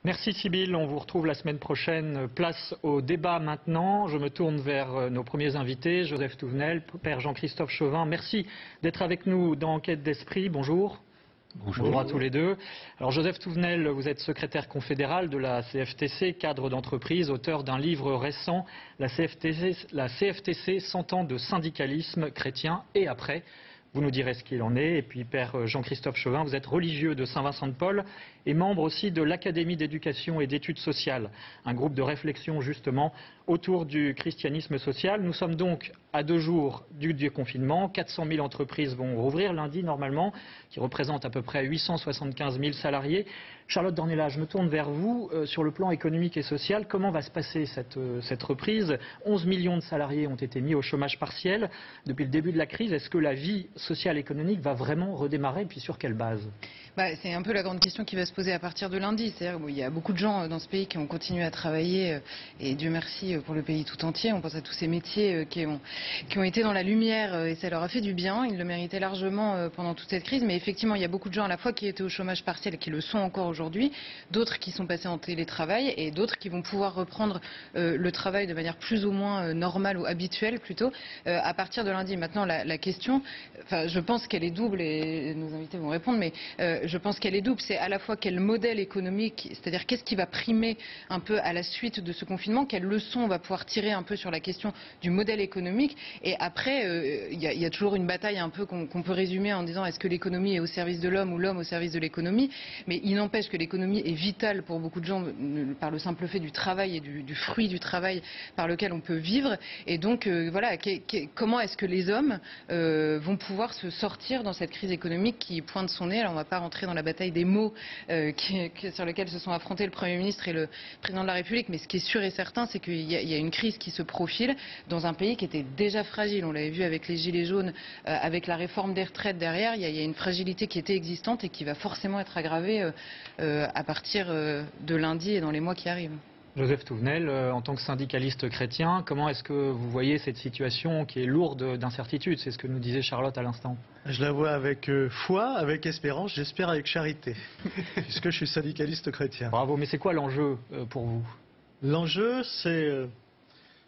Merci Sybille, on vous retrouve la semaine prochaine. Place au débat maintenant. Je me tourne vers nos premiers invités, Joseph Touvenel, Père Jean-Christophe Chauvin. Merci d'être avec nous dans Enquête d'Esprit. Bonjour. Bonjour à tous les deux. Alors Joseph Touvenel, vous êtes secrétaire confédéral de la CFTC, cadre d'entreprise, auteur d'un livre récent, la CFTC 100 ans de syndicalisme chrétien et après. Vous nous direz ce qu'il en est. Et puis, Père Jean-Christophe Chauvin, vous êtes religieux de Saint-Vincent-de-Paul et membre aussi de l'Académie d'éducation et d'études sociales, un groupe de réflexion justement autour du christianisme social. Nous sommes donc à 2 jours du déconfinement. 400 000 entreprises vont rouvrir lundi normalement, qui représentent à peu près 875 000 salariés. Charlotte Dornelas, je me tourne vers vous. Sur le plan économique et social, comment va se passer cette reprise? 11 millions de salariés ont été mis au chômage partiel depuis le début de la crise. Est-ce que la vie sociale et économique va vraiment redémarrer, puis sur quelle base? C'est un peu la grande question qui va se poser à partir de lundi. C'est-à-dire qu'il y a beaucoup de gens dans ce pays qui ont continué à travailler, et Dieu merci pour le pays tout entier. On pense à tous ces métiers qui ont été dans la lumière et ça leur a fait du bien. Ils le méritaient largement pendant toute cette crise. Mais effectivement, il y a beaucoup de gens à la fois qui étaient au chômage partiel et qui le sont encore aujourd'hui, d'autres qui sont passés en télétravail et d'autres qui vont pouvoir reprendre le travail de manière plus ou moins normale ou habituelle plutôt à partir de lundi. Maintenant, la question, je pense qu'elle est double et nos invités vont répondre, mais je pense qu'elle est double. C'est à la fois quel modèle économique, c'est-à-dire qu'est-ce qui va primer un peu à la suite de ce confinement, quelles leçons on va pouvoir tirer un peu sur la question du modèle économique. Et après, il y a toujours une bataille un peu qu'on peut résumer en disant est-ce que l'économie est au service de l'homme ou l'homme au service de l'économie. Mais il n'empêche que l'économie est vitale pour beaucoup de gens par le simple fait du travail et du fruit du travail par lequel on peut vivre. Et donc voilà, comment est-ce que les hommes vont pouvoir se sortir dans cette crise économique qui pointe son nez? Alors on ne va pas rentrer dans la bataille des mots sur lesquels se sont affrontés le Premier ministre et le Président de la République, mais ce qui est sûr et certain, c'est qu'il y a une crise qui se profile dans un pays qui était déjà fragile. On l'avait vu avec les Gilets jaunes, avec la réforme des retraites derrière, il y a une fragilité qui était existante et qui va forcément être aggravée à partir de lundi et dans les mois qui arrivent. Joseph Touvenel, en tant que syndicaliste chrétien, comment est-ce que vous voyez cette situation qui est lourde d'incertitude? C'est ce que nous disait Charlotte à l'instant. Je la vois avec foi, avec espérance, j'espère avec charité, puisque je suis syndicaliste chrétien. Bravo, mais c'est quoi l'enjeu pour vous? L'enjeu, c'est...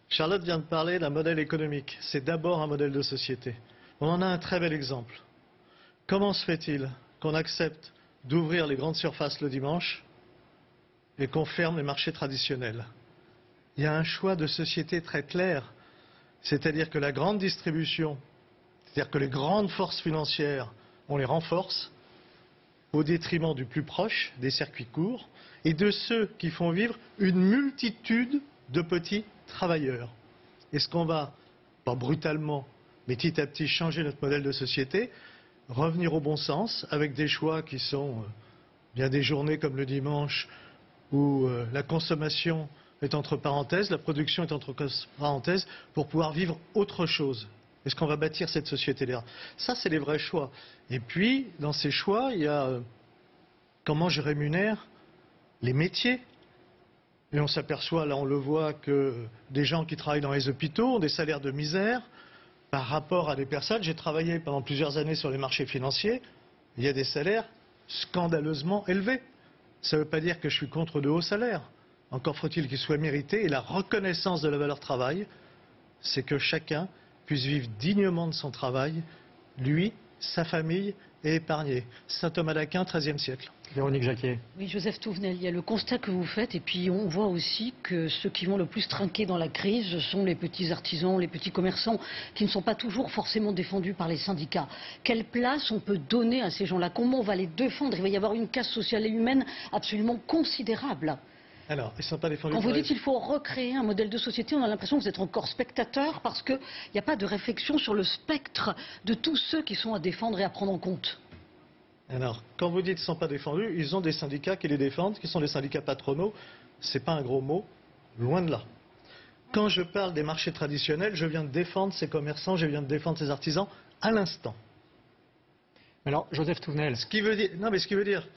Charlotte vient de parler d'un modèle économique. C'est d'abord un modèle de société. On en a un très bel exemple. Comment se fait-il qu'on accepte d'ouvrir les grandes surfaces le dimanche et qu'on ferme les marchés traditionnels? Il y a un choix de société très clair. C'est-à-dire que la grande distribution, c'est-à-dire que les grandes forces financières, on les renforce au détriment du plus proche, des circuits courts, et de ceux qui font vivre une multitude de petits travailleurs. Est-ce qu'on va, pas brutalement, mais petit à petit, changer notre modèle de société, revenir au bon sens, avec des choix qui sont bien des journées comme le dimanche, où la consommation est entre parenthèses, la production est entre parenthèses, pour pouvoir vivre autre chose? Est-ce qu'on va bâtir cette société-là? Ça, c'est les vrais choix. Et puis, dans ces choix, il y a comment je rémunère les métiers. Et on s'aperçoit, là on le voit, que des gens qui travaillent dans les hôpitaux ont des salaires de misère par rapport à des personnes. J'ai travaillé pendant plusieurs années sur les marchés financiers. Il y a des salaires scandaleusement élevés. Ça ne veut pas dire que je suis contre de hauts salaires. Encore faut-il qu'ils soient mérités. Et la reconnaissance de la valeur travail, c'est que chacun puisse vivre dignement de son travail, lui, sa famille, et épargné. Saint Thomas d'Aquin, XIIIe siècle. Véronique Jacquet. Oui, Joseph Touvenel, il y a le constat que vous faites et puis on voit aussi que ceux qui vont le plus trinquer dans la crise, ce sont les petits artisans, les petits commerçants qui ne sont pas toujours forcément défendus par les syndicats. Quelle place on peut donner à ces gens-là? Comment on va les défendre? Il va y avoir une casse sociale et humaine absolument considérable. Alors, ils ne sont pas défendus. Quand vous dites qu'il faut recréer un modèle de société, on a l'impression que vous êtes encore spectateur parce qu'il n'y a pas de réflexion sur le spectre de tous ceux qui sont à défendre et à prendre en compte. Alors, quand vous dites qu'ils ne sont pas défendus, ils ont des syndicats qui les défendent, qui sont des syndicats patronaux. Ce n'est pas un gros mot, loin de là. Quand je parle des marchés traditionnels, je viens de défendre ces commerçants, je viens de défendre ces artisans à l'instant. Alors, Joseph Touvenel. Ce qui veut dire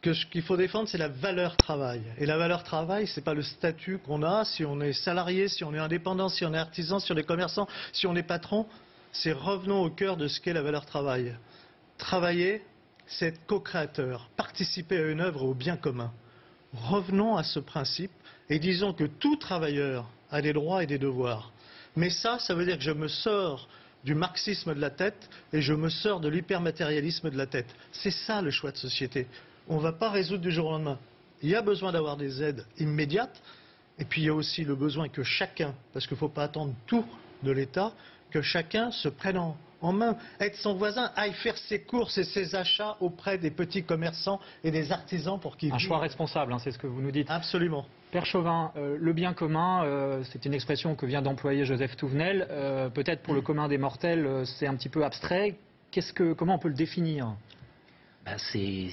que ce qu'il faut défendre, c'est la valeur travail. Et la valeur travail, ce n'est pas le statut qu'on a, si on est salarié, si on est indépendant, si on est artisan, si on est commerçant, si on est patron. C'est revenons au cœur de ce qu'est la valeur travail. Travailler, c'est être co-créateur, participer à une œuvre au bien commun. revenons à ce principe et disons que tout travailleur a des droits et des devoirs. Mais ça veut dire que je me sors du marxisme de la tête et je me sors de l'hypermatérialisme de la tête. C'est ça le choix de société. On ne va pas résoudre du jour au lendemain. Il y a besoin d'avoir des aides immédiates et puis il y a aussi le besoin que chacun, parce qu'il ne faut pas attendre tout de l'État, que chacun se prenne en main, aide son voisin, aille faire ses courses et ses achats auprès des petits commerçants et des artisans pour qu'ils vivent. Un choix responsable, hein, c'est ce que vous nous dites. Absolument. Père Chauvin, le bien commun, c'est une expression que vient d'employer Joseph Touvenel. Peut-être pour le commun des mortels, c'est un petit peu abstrait. Comment on peut le définir? C'est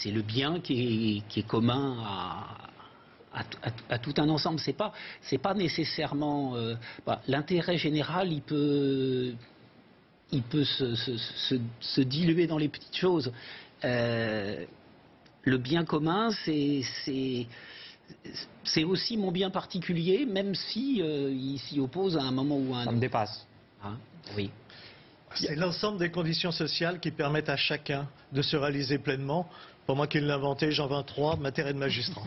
le bien qui est commun à tout un ensemble. C'est pas nécessairement l'intérêt général. Il peut se diluer dans les petites choses. Le bien commun, c'est aussi mon bien particulier, même si il s'y oppose à un moment ou à un autre. Ça me dépasse. Hein, oui. C'est l'ensemble des conditions sociales qui permettent à chacun de se réaliser pleinement. Pour moi qui l'ai inventé, Jean 23, matière de magistrat.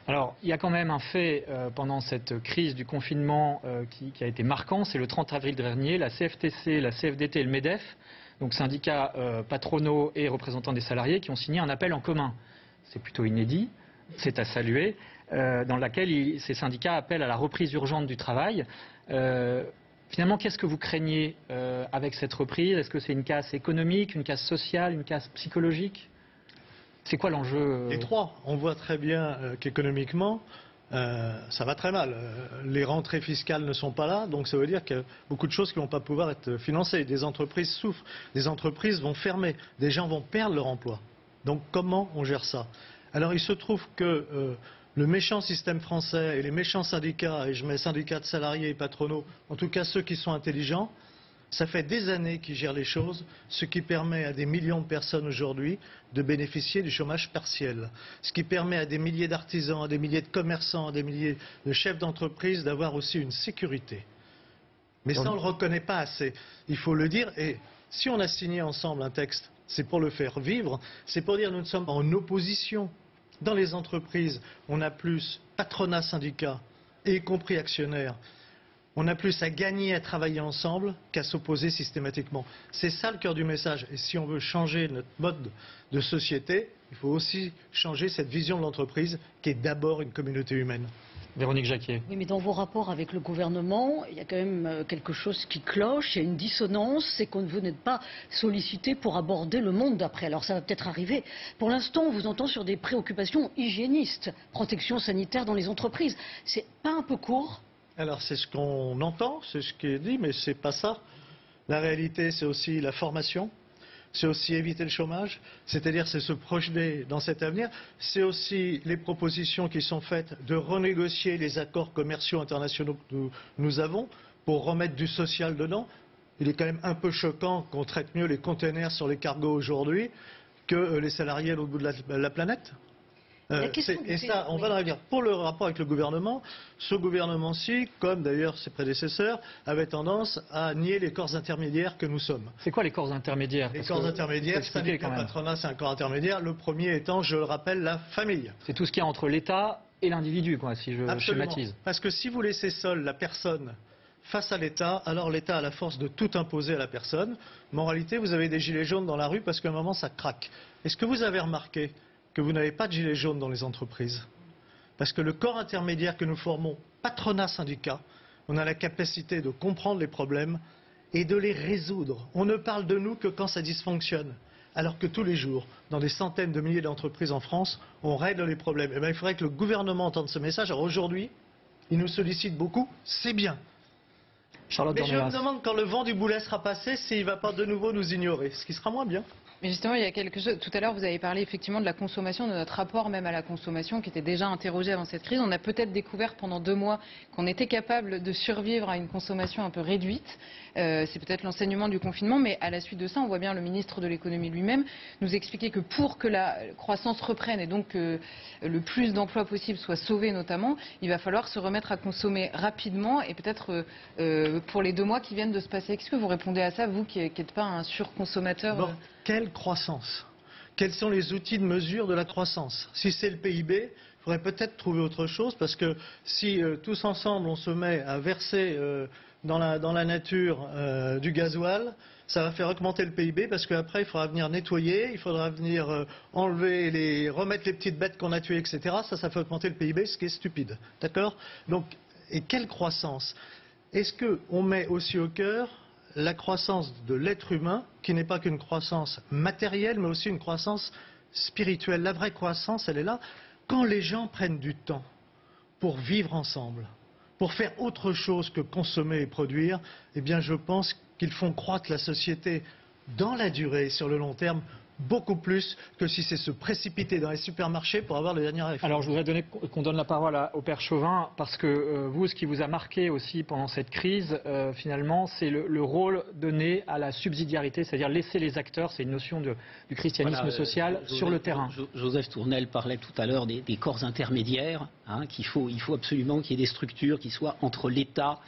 Alors, il y a quand même un fait pendant cette crise du confinement qui a été marquant, c'est le 30 avril dernier, la CFTC, la CFDT et le MEDEF, donc syndicats patronaux et représentants des salariés, qui ont signé un appel en commun. C'est plutôt inédit, c'est à saluer, dans laquelle ces syndicats appellent à la reprise urgente du travail. Finalement, qu'est-ce que vous craignez avec cette reprise? Est-ce que c'est une casse économique, une casse sociale, une casse psychologique? C'est quoi l'enjeu? Les trois. On voit très bien qu'économiquement, ça va très mal. Les rentrées fiscales ne sont pas là, donc ça veut dire qu'il y a beaucoup de choses qui ne vont pas pouvoir être financées. Des entreprises souffrent, des entreprises vont fermer, des gens vont perdre leur emploi. Donc comment on gère ça? Alors il se trouve que le méchant système français et les méchants syndicats, et je mets syndicats de salariés et patronaux, en tout cas ceux qui sont intelligents, ça fait des années qu'ils gèrent les choses, ce qui permet à des millions de personnes aujourd'hui de bénéficier du chômage partiel. Ce qui permet à des milliers d'artisans, à des milliers de commerçants, à des milliers de chefs d'entreprise d'avoir aussi une sécurité. Mais ça, on ne le reconnaît pas assez. Il faut le dire. Et si on a signé ensemble un texte, c'est pour le faire vivre, c'est pour dire nous ne sommes pas en opposition. Dans les entreprises, on a plus patronat, syndicat, et y compris actionnaires. On a plus à gagner à travailler ensemble qu'à s'opposer systématiquement. C'est ça le cœur du message. Et si on veut changer notre mode de société, il faut aussi changer cette vision de l'entreprise qui est d'abord une communauté humaine. Véronique Jacquier. Oui, mais dans vos rapports avec le gouvernement, il y a quand même quelque chose qui cloche, il y a une dissonance, c'est qu'on vous n'êtes pas sollicité pour aborder le monde d'après. Alors ça va peut-être arriver. Pour l'instant, on vous entend sur des préoccupations hygiénistes, protection sanitaire dans les entreprises. C'est pas un peu court? Alors c'est ce qu'on entend, c'est ce qui est dit, mais c'est pas ça. La réalité, c'est aussi la formation. C'est aussi éviter le chômage, c'est-à-dire c'est se projeter dans cet avenir. C'est aussi les propositions qui sont faites de renégocier les accords commerciaux internationaux que nous avons pour remettre du social dedans. Il est quand même un peu choquant qu'on traite mieux les containers sur les cargos aujourd'hui que les salariés à l'autre bout de la planète. Et ça, on va le revenir. Pour le rapport avec le gouvernement, ce gouvernement-ci, comme d'ailleurs ses prédécesseurs, avait tendance à nier les corps intermédiaires que nous sommes. C'est quoi les corps intermédiaires? Les corps intermédiaires, syndicat, patronat, c'est un corps intermédiaire. Le premier étant, je le rappelle, la famille. C'est tout ce qu'il y a entre l'État et l'individu, quoi, si je schématise. Parce que si vous laissez seule la personne face à l'État, alors l'État a la force de tout imposer à la personne. Moralité, vous avez des gilets jaunes dans la rue parce qu'à un moment, ça craque. Est-ce que vous avez remarqué que vous n'avez pas de gilets jaunes dans les entreprises? Parce que le corps intermédiaire que nous formons, patronat, syndicat, on a la capacité de comprendre les problèmes et de les résoudre. On ne parle de nous que quand ça dysfonctionne. Alors que tous les jours, dans des centaines de milliers d'entreprises en France, on règle les problèmes. Eh bien, il faudrait que le gouvernement entende ce message. Alors aujourd'hui, il nous sollicite beaucoup, c'est bien. Charlotte Mais je Dornelas. me demande quand le vent du boulet sera passé s'il ne va pas de nouveau nous ignorer, ce qui sera moins bien. Mais justement, il y a quelque chose. Tout à l'heure, vous avez parlé effectivement de la consommation, de notre rapport même à la consommation, qui était déjà interrogé avant cette crise. On a peut-être découvert pendant 2 mois qu'on était capable de survivre à une consommation un peu réduite. C'est peut-être l'enseignement du confinement, mais à la suite de ça, on voit bien le ministre de l'économie lui-même nous expliquer que pour que la croissance reprenne et donc que le plus d'emplois possible soient sauvés notamment, il va falloir se remettre à consommer rapidement et peut-être pour les 2 mois qui viennent de se passer. Qu'est-ce que vous répondez à ça, vous qui n'êtes pas un surconsommateur? Bon, quelle croissance! Quels sont les outils de mesure de la croissance? Si c'est le PIB, il faudrait peut-être trouver autre chose, parce que si tous ensemble on se met à verser dans la nature du gasoil, ça va faire augmenter le PIB, parce qu'après il faudra venir nettoyer, il faudra venir remettre les petites bêtes qu'on a tuées, etc. Ça fait augmenter le PIB, ce qui est stupide. D'accord? Donc, et quelle croissance? Est-ce qu'on met aussi au cœur la croissance de l'être humain, qui n'est pas qu'une croissance matérielle, mais aussi une croissance spirituelle? La vraie croissance, elle est là. Quand les gens prennent du temps pour vivre ensemble, pour faire autre chose que consommer et produire, eh bien je pense qu'ils font croître la société dans la durée, sur le long terme, beaucoup plus que si c'est se précipiter dans les supermarchés pour avoir le dernier iPhone. Alors je voudrais qu'on donne la parole au Père Chauvin, parce que vous, ce qui vous a marqué aussi pendant cette crise, finalement, c'est le rôle donné à la subsidiarité, c'est-à-dire laisser les acteurs, c'est une notion du christianisme social, sur le terrain. Joseph Tournel parlait tout à l'heure des corps intermédiaires, hein, il faut absolument qu'il y ait des structures qui soient entre l'État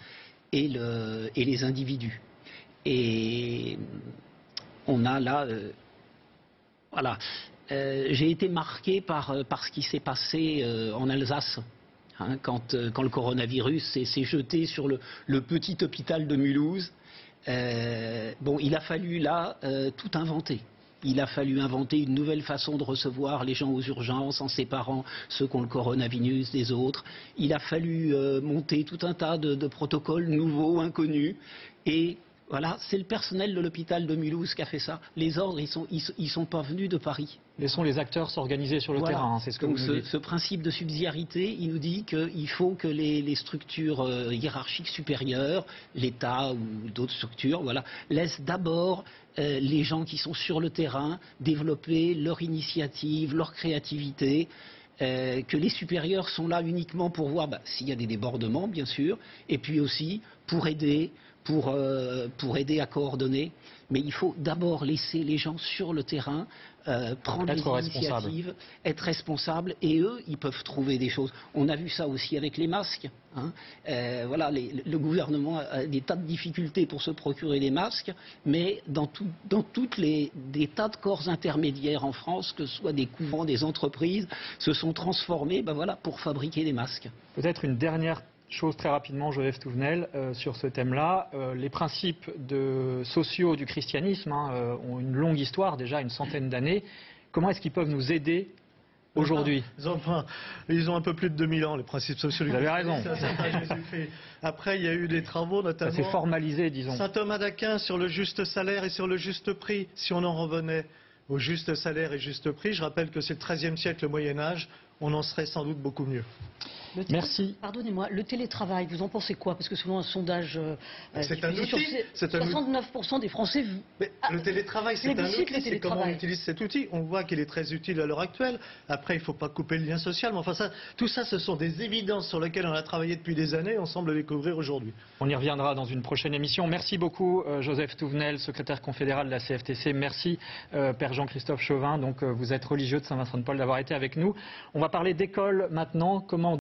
et les individus. Et on a là... Voilà. J'ai été marqué par ce qui s'est passé en Alsace, hein, quand le coronavirus s'est jeté sur le petit hôpital de Mulhouse. Bon, il a fallu là tout inventer. Il a fallu inventer une nouvelle façon de recevoir les gens aux urgences en séparant ceux qui ont le coronavirus des autres. Il a fallu monter tout un tas de protocoles nouveaux, inconnus. Et voilà, c'est le personnel de l'hôpital de Mulhouse qui a fait ça. Les ordres, ils sont pas venus de Paris. Laissons les acteurs s'organiser sur le terrain, hein, c'est ce que donc vous nous dites. Ce principe de subsidiarité, il nous dit qu'il faut que les structures hiérarchiques supérieures, l'État ou d'autres structures, voilà, laissent d'abord les gens qui sont sur le terrain développer leur initiative, leur créativité. Que les supérieurs sont là uniquement pour voir s'il y a des débordements, bien sûr, et puis aussi pour aider à coordonner. Mais il faut d'abord laisser les gens sur le terrain prendre les initiatives, être responsables, et eux, ils peuvent trouver des choses. On a vu ça aussi avec les masques. Hein. Voilà, le gouvernement a des tas de difficultés pour se procurer des masques, mais dans des tas de corps intermédiaires en France, que ce soit des couvents, des entreprises, se sont transformés voilà, pour fabriquer des masques. Peut-être une dernière chose très rapidement, Joseph Touvenel, sur ce thème-là. Les principes sociaux du christianisme ont une longue histoire, déjà une centaine d'années. Comment est-ce qu'ils peuvent nous aider aujourd'hui? Ils ont un peu plus de 2000 ans, les principes sociaux du christianisme. Vous avez raison. Après, il y a eu des travaux, notamment... C'est formalisé, disons. Saint Thomas d'Aquin sur le juste salaire et sur le juste prix. Si on en revenait au juste salaire et juste prix, je rappelle que c'est le XIIIe siècle, le Moyen-Âge, on en serait sans doute beaucoup mieux. Merci. Pardonnez-moi, le télétravail, vous en pensez quoi? Parce que selon un sondage, c'est un outil. 69% des Français... Mais le télétravail, c'est un outil. C'est comment on utilise cet outil. On voit qu'il est très utile à l'heure actuelle. Après, il ne faut pas couper le lien social. Mais enfin, tout ça, ce sont des évidences sur lesquelles on a travaillé depuis des années. On semble découvrir aujourd'hui. On y reviendra dans une prochaine émission. Merci beaucoup, Joseph Touvenel, secrétaire confédéral de la CFTC. Merci, Père Jean-Christophe Chauvin. Donc, vous êtes religieux de Saint-Vincent-de-Paul d'avoir été avec nous. On va parler d'école maintenant. Comment